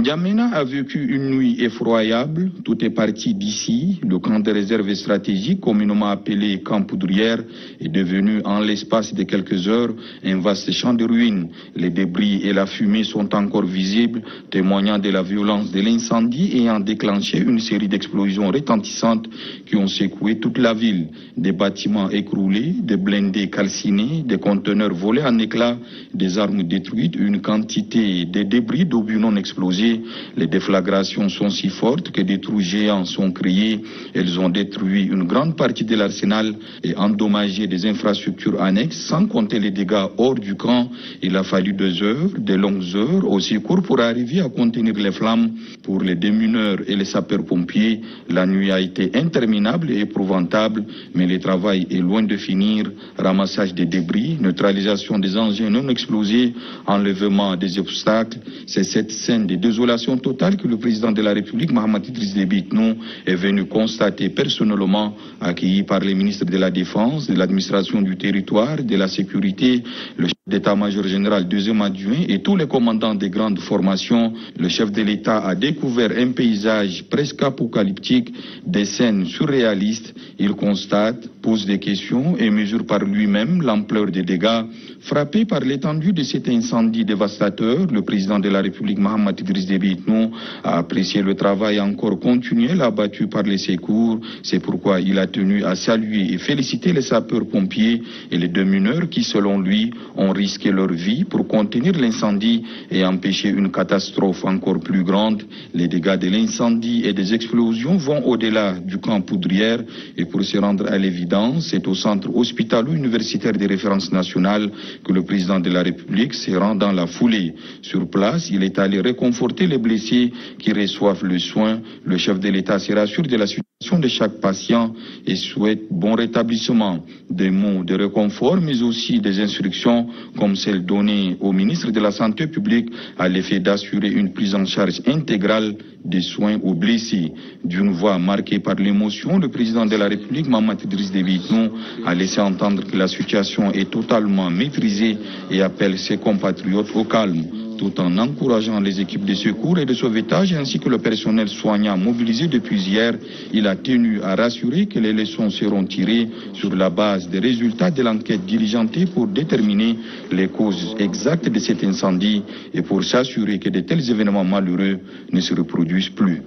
N'Djamena a vécu une nuit effroyable. Tout est parti d'ici. Le camp de réserve stratégique, communément appelé camp Poudrière, est devenu en l'espace de quelques heures un vaste champ de ruines. Les débris et la fumée sont encore visibles, témoignant de la violence de l'incendie ayant déclenché une série d'explosions retentissantes qui ont secoué toute la ville. Des bâtiments écroulés, des blindés calcinés, des conteneurs volés en éclats, des armes détruites, une quantité de débris d'obus non explosés. Les déflagrations sont si fortes que des trous géants sont créés. Elles ont détruit une grande partie de l'arsenal et endommagé des infrastructures annexes, sans compter les dégâts hors du camp. Il a fallu 2 heures, de longues heures, au secours pour arriver à contenir les flammes. Pour les démineurs et les sapeurs-pompiers, la nuit a été interminable et épouvantable, mais le travail est loin de finir. Ramassage des débris, neutralisation des engins non explosés, enlèvement des obstacles. C'est cette scène de désolation totale que le président de la République, Mahamat Idriss Déby Itno, est venu constater personnellement, accueilli par les ministres de la Défense, de l'administration du territoire, de la sécurité, le chef d'état-major général, deuxième adjoint et tous les commandants des grandes formations. Le chef de l'État a découvert un paysage presque apocalyptique, des scènes surréalistes. Il constate, pose des questions et mesure par lui-même l'ampleur des dégâts. Frappé par l'étendue de cet incendie dévastateur, le président de la République, Mahamat Idriss Déby Itno, a apprécié le travail encore continuel abattu par les secours. C'est pourquoi il a tenu à saluer et féliciter les sapeurs-pompiers et les démineurs qui, selon lui, ont risqué leur vie pour contenir l'incendie et empêcher une catastrophe encore plus grande. Les dégâts de l'incendie et des explosions vont au-delà du camp Poudrière et pour se rendre à l'évidence, c'est au centre hospitalo-universitaire de référence nationale que le président de la République se rend dans la foulée. Sur place, il est allé réconforter les blessés qui reçoivent le soin. Le chef de l'État se rassure de la situation de chaque patient et souhaite bon rétablissement. Des mots de réconfort, mais aussi des instructions comme celles données au ministre de la Santé publique à l'effet d'assurer une prise en charge intégrale des soins aux blessés. D'une voix marquée par l'émotion, le président de la République, Mahamat Idriss Déby Itno, a laissé entendre que la situation est totalement maîtrisée et appelle ses compatriotes au calme, tout en encourageant les équipes de secours et de sauvetage ainsi que le personnel soignant mobilisé depuis hier. Il a tenu à rassurer que les leçons seront tirées sur la base des résultats de l'enquête diligentée pour déterminer les causes exactes de cet incendie et pour s'assurer que de tels événements malheureux ne se reproduisent plus.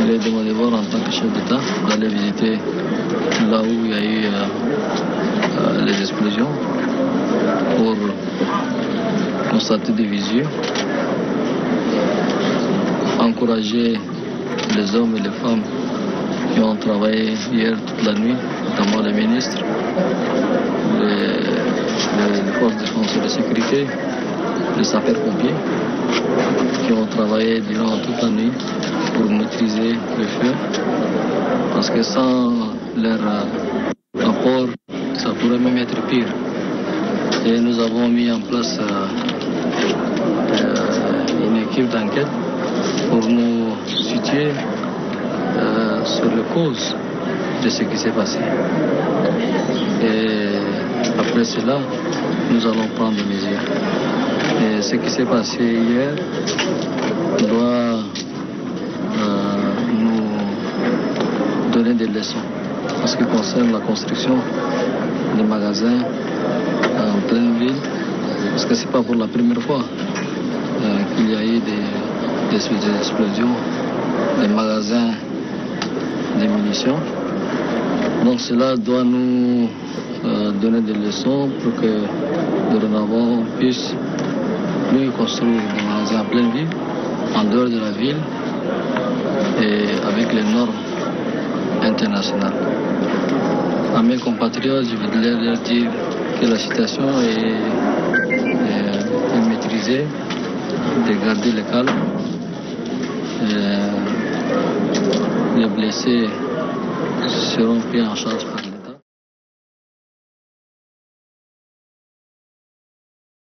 Il est demandé voir en tant que chef d'État d'aller visiter là où il y a eu les explosions pour constater des visu, encourager les hommes et les femmes qui ont travaillé hier toute la nuit, notamment les ministres, les forces de défense et de sécurité, les sapeurs-pompiers, qui ont travaillé durant toute la nuit pour maîtriser le feu, parce que sans leur apport, ça pourrait même être pire. Et nous avons mis en place une équipe d'enquête pour nous situer sur les causes de ce qui s'est passé. Et après cela, nous allons prendre des mesures. Et ce qui s'est passé hier doit nous donner des leçons en ce qui concerne la construction des magasins en pleine ville, parce que c'est pas pour la première fois qu'il y a eu des explosions, des magasins de munitions. Donc cela doit nous donner des leçons pour que dorénavant on puisse plus construire des magasins en pleine ville, en dehors de la ville et avec les normes internationales. À mes compatriotes, je voudrais leur dire que la situation est maîtrisée, de garder le calme. Les blessés seront pris en charge.